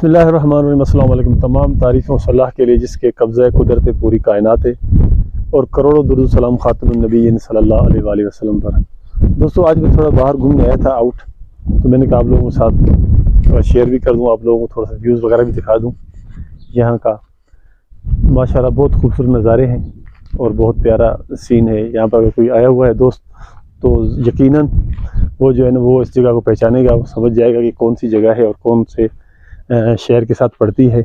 بسم اللہ الرحمن الرحیم۔ السلام علیکم۔ تمام تعریفوں صلاح کے لیے جس کے قبضہ قدرت پوری کائنات ہے، اور کروڑوں درود سلام خاتم النبیین صلی اللہ علیہ وآلہ وسلم پر۔ دوستو آج میں تھوڑا باہر گھومنے آیا تھا آؤٹ، تو میں نے کہا آپ لوگوں کے ساتھ تھوڑا شیئر بھی کر دوں، آپ لوگوں کو تھوڑا سا ویوز وغیرہ بھی دکھا دوں یہاں کا۔ ماشاءاللہ بہت خوبصورت نظارے ہیں اور بہت پیارا سین ہے یہاں پر۔ اگر کوئی آیا ہوا ہے دوست تو یقیناً وہ جو ہے نا وہ اس جگہ کو پہچانے گا، وہ سمجھ جائے گا کہ کون سی جگہ ہے اور کون سے شہر کے ساتھ پڑتی ہے۔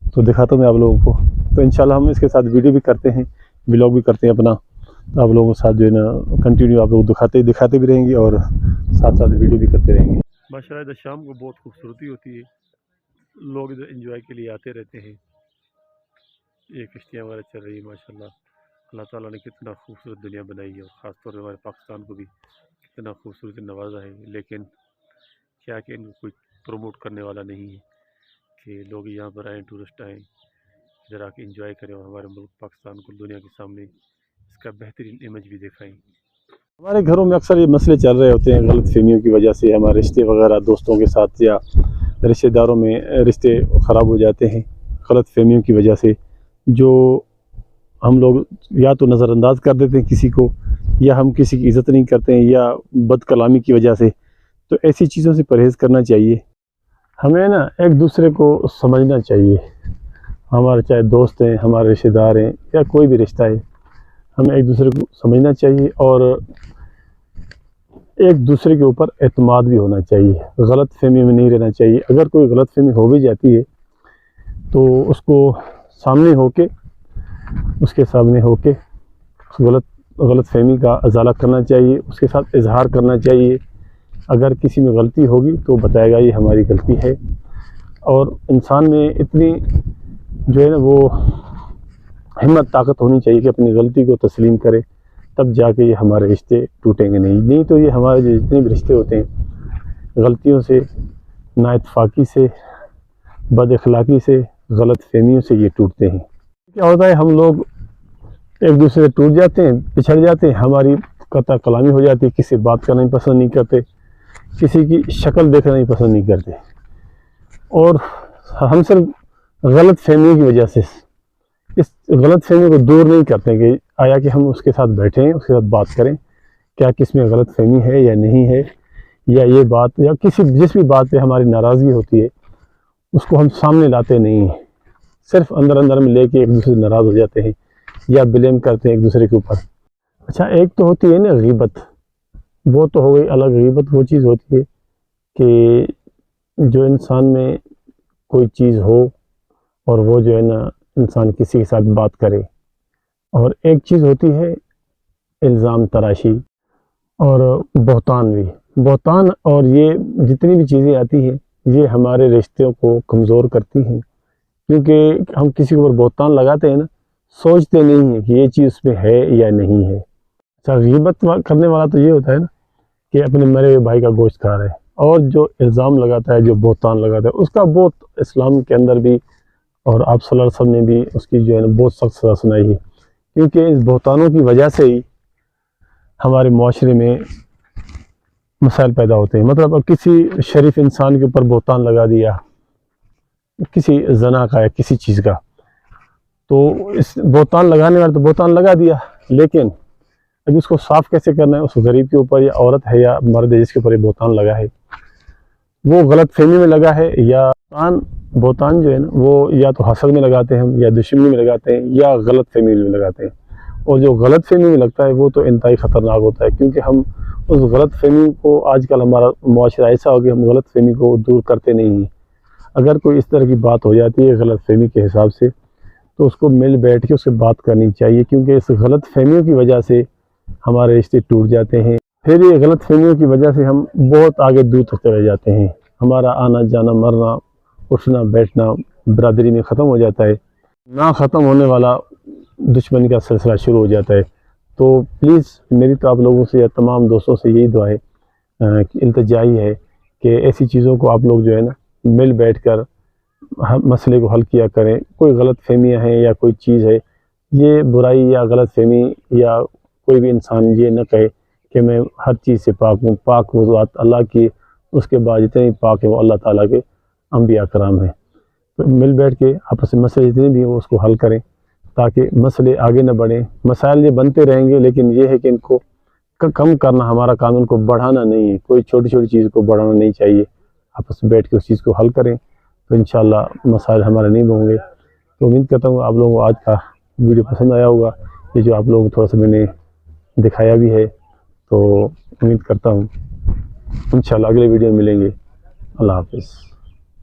تو دکھاتا ہوں میں آپ لوگوں کو، تو انشاءاللہ ہم اس کے ساتھ ویڈیو بھی کرتے ہیں، ولاگ بھی کرتے ہیں اپنا، تو آپ لوگوں کے ساتھ جو ہے نا کنٹینیو آپ لوگ دکھاتے بھی رہیں گے اور ساتھ ساتھ ویڈیو بھی کرتے رہیں گے۔ ماشاءاللہ ادھر شام کو بہت خوبصورتی ہوتی ہے، لوگ ادھر انجوائے کے لیے آتے رہتے ہیں۔ یہ کشتیاں وغیرہ چل رہی ہیں ماشاءاللہ۔ اللہ تعالیٰ نے کتنا خوبصورت دنیا بنائی ہے، اور خاص طور پہ ہمارے پاکستان کو بھی کتنا خوبصورت نوازا ہے، لیکن کیا کہ ان کو کوئی پروموٹ کرنے والا نہیں ہے کہ لوگ یہاں پر آئیں، ٹورسٹ آئیں، ادھر آ کے انجوائے کریں اور ہمارے ملک پاکستان کو دنیا کے سامنے اس کا بہترین امیج بھی دکھائیں۔ ہمارے گھروں میں اکثر یہ مسئلے چل رہے ہوتے ہیں غلط فہمیوں کی وجہ سے، ہمارے رشتے وغیرہ دوستوں کے ساتھ یا رشتہ داروں میں رشتے خراب ہو جاتے ہیں غلط فہمیوں کی وجہ سے، جو ہم لوگ یا تو نظر انداز کر دیتے ہیں کسی کو، یا ہم کسی کی عزت نہیں کرتے ہیں، یا بد کلامی کی وجہ سے۔ تو ایسی چیزوں سے پرہیز کرنا چاہیے۔ ہمیں نا ایک دوسرے کو سمجھنا چاہیے، ہمارے چاہے دوست ہیں، ہمارے رشتہ دار ہیں، یا کوئی بھی رشتہ ہے، ہمیں ایک دوسرے کو سمجھنا چاہیے اور ایک دوسرے کے اوپر اعتماد بھی ہونا چاہیے، غلط فہمی میں نہیں رہنا چاہیے۔ اگر کوئی غلط فہمی ہو بھی جاتی ہے تو اس کو سامنے ہو کے اس غلط فہمی کا ازالہ کرنا چاہیے، اس کے ساتھ اظہار کرنا چاہیے۔ اگر کسی میں غلطی ہوگی تو بتائے گا یہ ہماری غلطی ہے، اور انسان میں اتنی جو ہے نا وہ ہمت طاقت ہونی چاہیے کہ اپنی غلطی کو تسلیم کرے، تب جا کے یہ ہمارے رشتے ٹوٹیں گے نہیں تو یہ ہمارے جو جتنے بھی رشتے ہوتے ہیں غلطیوں سے، نا اتفاقی سے، بد اخلاقی سے، غلط فہمیوں سے یہ ٹوٹتے ہیں۔ کیا ہوتا ہے ہم لوگ ایک دوسرے سے ٹوٹ جاتے ہیں، پچھڑ جاتے ہیں، ہماری قطع کلامی ہو جاتی ہے، کسی بات کرنا نہیں پسند نہیں کرتے، کسی کی شکل دیکھنا نہیں پسند نہیں کرتے، اور ہم صرف غلط فہمیوں کی وجہ سے اس غلط فہمی کو دور نہیں کرتے کہ آیا کہ ہم اس کے ساتھ بیٹھیں، اس کے ساتھ بات کریں، کیا کس میں غلط فہمی ہے یا نہیں ہے، یا یہ بات یا جس بھی بات پہ ہماری ناراضگی ہوتی ہے اس کو ہم سامنے لاتے نہیں ہیں، صرف اندر اندر میں لے کے ایک دوسرے سے ناراض ہو جاتے ہیں یا بلیم کرتے ہیں ایک دوسرے کے اوپر۔ اچھا ایک تو ہوتی ہے نا غیبت، وہ تو ہو گئی الگ۔ غیبت وہ چیز ہوتی ہے کہ جو انسان میں کوئی چیز ہو اور وہ جو ہے نا انسان کسی کے ساتھ بات کرے، اور ایک چیز ہوتی ہے الزام تراشی اور بہتان بھی۔ بہتان اور یہ جتنی بھی چیزیں آتی ہیں یہ ہمارے رشتوں کو کمزور کرتی ہیں، کیونکہ ہم کسی کے اوپر بہتان لگاتے ہیں نا، سوچتے نہیں ہیں کہ یہ چیز اس میں ہے یا نہیں ہے۔ اچھا غیبت کرنے والا تو یہ ہوتا ہے نا کہ اپنے مرے ہوئے بھائی کا گوشت کھا رہے، اور جو الزام لگاتا ہے، جو بہتان لگاتا ہے، اس کا بہت اسلام کے اندر بھی اور آپ صلی اللہ علیہ وسلم نے بھی اس کی جو ہے نا بہت سخت سزا سنائی ہے، کیونکہ اس بہتانوں کی وجہ سے ہی ہمارے معاشرے میں مسائل پیدا ہوتے ہیں۔ مطلب کسی شریف انسان کے اوپر بہتان لگا دیا، کسی زنا کا یا کسی چیز کا، تو اس بہتان لگانے والا تو بہتان لگا دیا، لیکن اب اس کو صاف کیسے کرنا ہے؟ اس غریب کے اوپر یا عورت ہے یا مرد ہے جس کے اوپر یہ بہتان لگا ہے، وہ غلط فہمی میں لگا ہے، یا بہتان جو ہے نا وہ یا تو حسد میں لگاتے ہیں ہم، یا دشمنی میں لگاتے ہیں، یا غلط فہمی میں لگاتے ہیں، اور جو غلط فہمی میں لگتا ہے وہ تو انتہائی خطرناک ہوتا ہے، کیونکہ ہم اس غلط فہمی کو، آج کل ہمارا معاشرہ ایسا ہو کہ ہم غلط فہمی کو دور کرتے نہیں ہیں۔ اگر کوئی اس طرح کی بات ہو جاتی ہے غلط فہمی کے حساب سے، تو اس کو مل بیٹھ کے اس سے بات کرنی چاہیے، کیونکہ اس غلط فہمیوں کی وجہ سے ہمارے رشتے ٹوٹ جاتے ہیں۔ پھر یہ غلط فہمیوں کی وجہ سے ہم بہت آگے دور تک چلے جاتے ہیں، ہمارا آنا جانا، مرنا، اٹھنا بیٹھنا برادری میں ختم ہو جاتا ہے، نہ ختم ہونے والا دشمنی کا سلسلہ شروع ہو جاتا ہے۔ تو پلیز میری تو آپ لوگوں سے یا تمام دوستوں سے یہی دعا ہے، التجائی ہے کہ ایسی چیزوں کو آپ لوگ جو ہے نا مل بیٹھ کر مسئلے کو حل کیا کریں۔ کوئی غلط فہمیاں ہیں یا کوئی چیز ہے، یہ برائی یا غلط فہمی، یا کوئی بھی انسان یہ نہ کہے کہ میں ہر چیز سے پاک ہوں۔ پاک وہ ذات اللہ کی، اس کے بعد جتنے بھی پاک ہیں وہ اللہ تعالیٰ کے، انبیاء کرام ہیں۔ تو مل بیٹھ کے آپس میں مسئلے جتنے بھی ہیں وہ اس کو حل کریں تاکہ مسئلے آگے نہ بڑھیں۔ مسائل یہ بنتے رہیں گے لیکن یہ ہے کہ ان کو کم کرنا ہمارا کام، ان کو بڑھانا نہیں ہے۔ کوئی چھوٹی چھوٹی چیز کو بڑھانا نہیں چاہیے، آپس میں بیٹھ کے اس چیز کو حل کریں تو انشاءاللہ مسائل ہمارے نہیں ہوں گے۔ تو امید کرتا ہوں آپ لوگوں کو آج کا ویڈیو پسند آیا ہوگا، یہ جو آپ لوگوں کو تھوڑا سا میں نے دکھایا بھی ہے، تو امید کرتا ہوں انشاءاللہ اگلے ویڈیو میں ملیں گے۔ اللہ حافظ۔